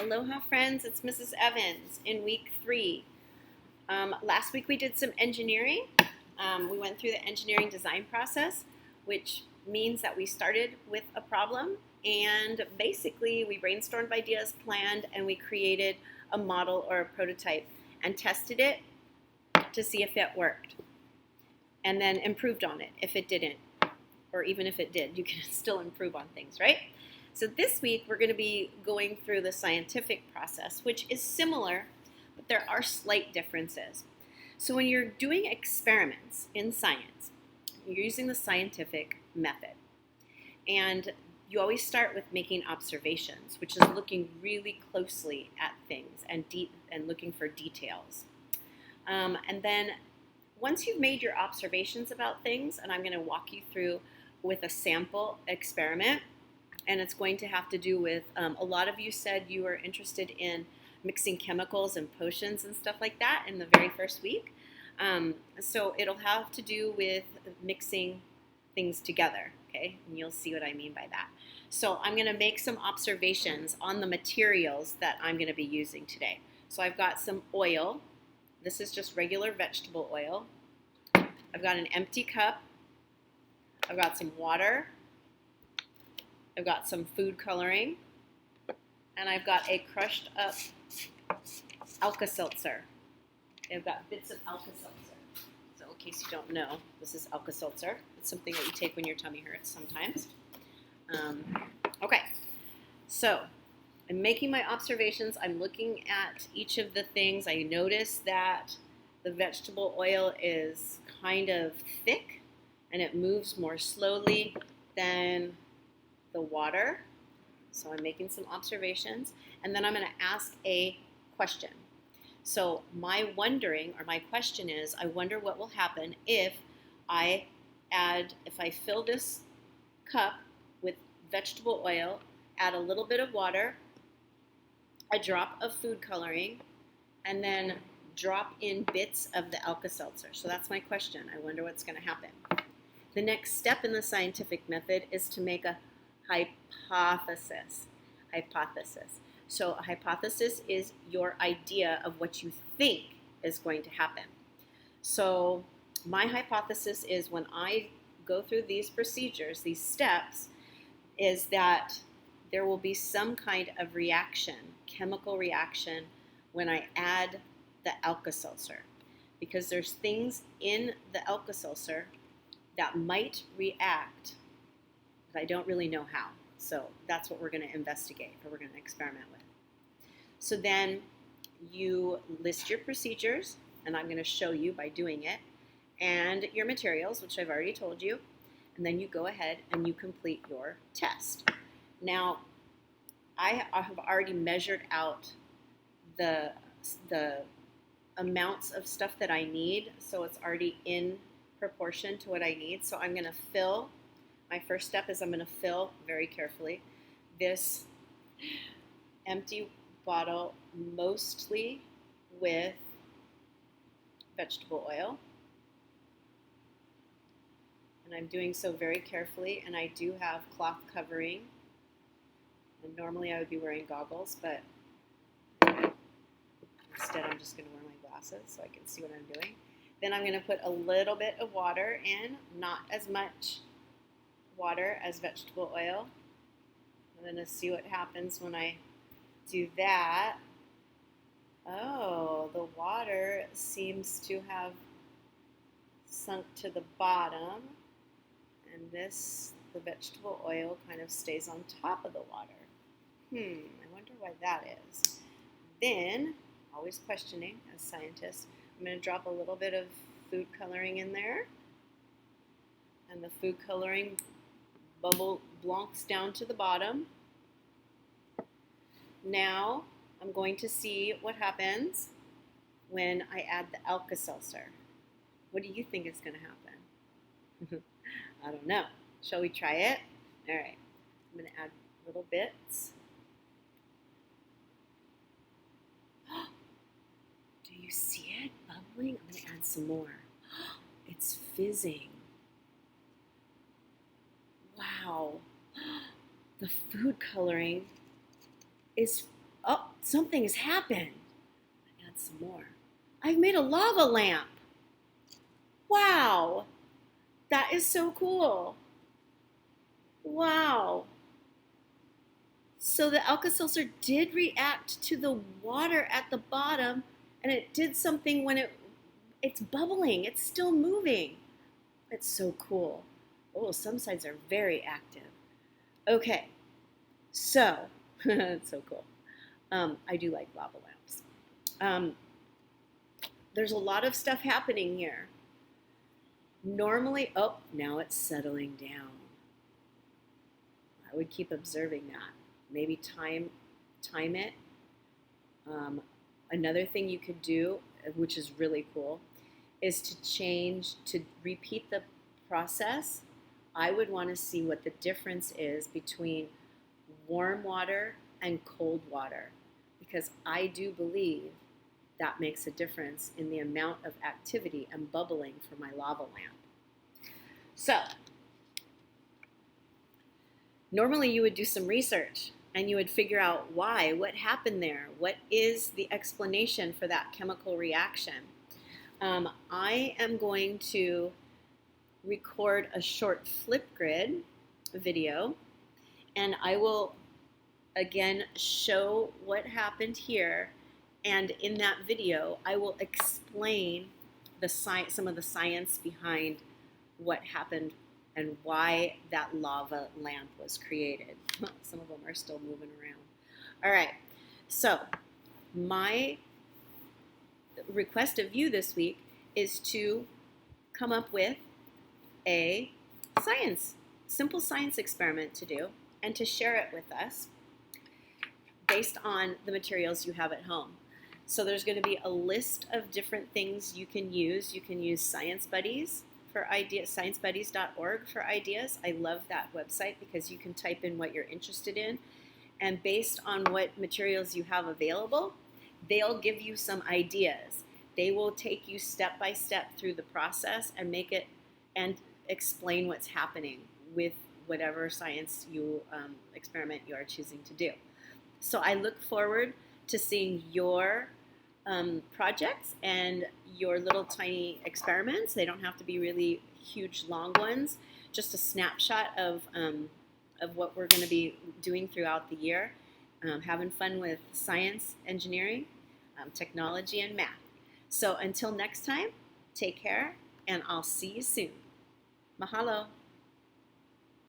Aloha friends, it's Mrs. Evans in week 3. Last week we did some engineering. We went through the engineering design process, which means that we started with a problem and basically we brainstormed ideas, planned, and we created a model or a prototype and tested it to see if it worked and then improved on it if it didn't, or even if it did, you can still improve on things, right? So this week we're going to be going through the scientific process, which is similar, but there are slight differences. So when you're doing experiments in science, you're using the scientific method. And you always start with making observations, which is looking really closely at things and looking for details. And then once you've made your observations about things, and I'm going to walk you through with a sample experiment, and it's going to have to do with, a lot of you said you were interested in mixing chemicals and potions and stuff like that in the very first week. So it'll have to do with mixing things together, okay? And you'll see what I mean by that. So I'm going to make some observations on the materials that I'm going to be using today. So I've got some oil. This is just regular vegetable oil. I've got an empty cup. I've got some water. I've got some food coloring. And I've got a crushed up Alka-Seltzer. I've got bits of Alka-Seltzer. So in case you don't know, this is Alka-Seltzer. It's something that you take when your tummy hurts sometimes. Okay, so I'm making my observations. I'm looking at each of the things. I notice that the vegetable oil is kind of thick and it moves more slowly than the water. So I'm making some observations, and then I'm going to ask a question. So my question is, I wonder what will happen if I fill this cup with vegetable oil, add a little bit of water, a drop of food coloring, and then drop in bits of the Alka-Seltzer. So that's my question. I wonder what's going to happen. The next step in the scientific method is to make a hypothesis. So a hypothesis is your idea of what you think is going to happen. So my hypothesis is, when I go through these procedures, these steps, is that there will be some kind of reaction, chemical reaction, when I add the Alka-Seltzer, because there's things in the Alka-Seltzer that might react, but I don't really know how. So that's what we're going to investigate, or we're going to experiment with. So then you list your procedures, and I'm going to show you by doing it, and your materials, which I've already told you, and then you go ahead and you complete your test. Now, I have already measured out the amounts of stuff that I need, so it's already in proportion to what I need. So I'm going to fill. My first step is I'm going to fill very carefully this empty bottle mostly with vegetable oil. And I'm doing so very carefully, and I do have cloth covering. And normally I would be wearing goggles, but instead I'm just going to wear my glasses so I can see what I'm doing. Then I'm going to put a little bit of water in, not as much water as vegetable oil. I'm going to see what happens when I do that. Oh, the water seems to have sunk to the bottom, and the vegetable oil kind of stays on top of the water. I wonder why that is. Then, always questioning as scientists, I'm going to drop a little bit of food coloring in there, and the food coloring bubble blancs down to the bottom. Now I'm going to see what happens when I add the Alka-Seltzer. What do you think is going to happen? I don't know. Shall we try it? All right. I'm going to add little bits. Do you see it bubbling? I'm going to add some more. It's fizzing. Wow. The food coloring is, Oh, something has happened. Add some more. I've made a lava lamp. Wow, that is so cool. Wow. So the Alka-Seltzer did react to the water at the bottom, and it did something when it's bubbling. It's still moving. It's so cool. Oh, some sides are very active. Okay, so it's so cool. I do like lava lamps. There's a lot of stuff happening here. Normally, oh, now it's settling down. I would keep observing that. Maybe time it. Another thing you could do, which is really cool, is to repeat the process. I would want to see what the difference is between warm water and cold water, because I do believe that makes a difference in the amount of activity and bubbling for my lava lamp. So, normally you would do some research and you would figure out why, what happened there, what is the explanation for that chemical reaction. I am going to record a short Flipgrid video, and I will again show what happened here, and in that video I will explain some of the science behind what happened and why that lava lamp was created. Some of them are still moving around. All right, so my request of you this week is to come up with a simple science experiment to do and to share it with us based on the materials you have at home. So there's going to be a list of different things you can use. You can use Science Buddies for ideas, sciencebuddies.org for ideas. I love that website because you can type in what you're interested in, and based on what materials you have available, they'll give you some ideas. They will take you step by step through the process and make it and explain what's happening with whatever science experiment you are choosing to do. So I look forward to seeing your projects and your little tiny experiments. They don't have to be really huge, long ones. Just a snapshot of what we're going to be doing throughout the year. Having fun with science, engineering, technology, and math. So until next time, take care, and I'll see you soon. Mahalo.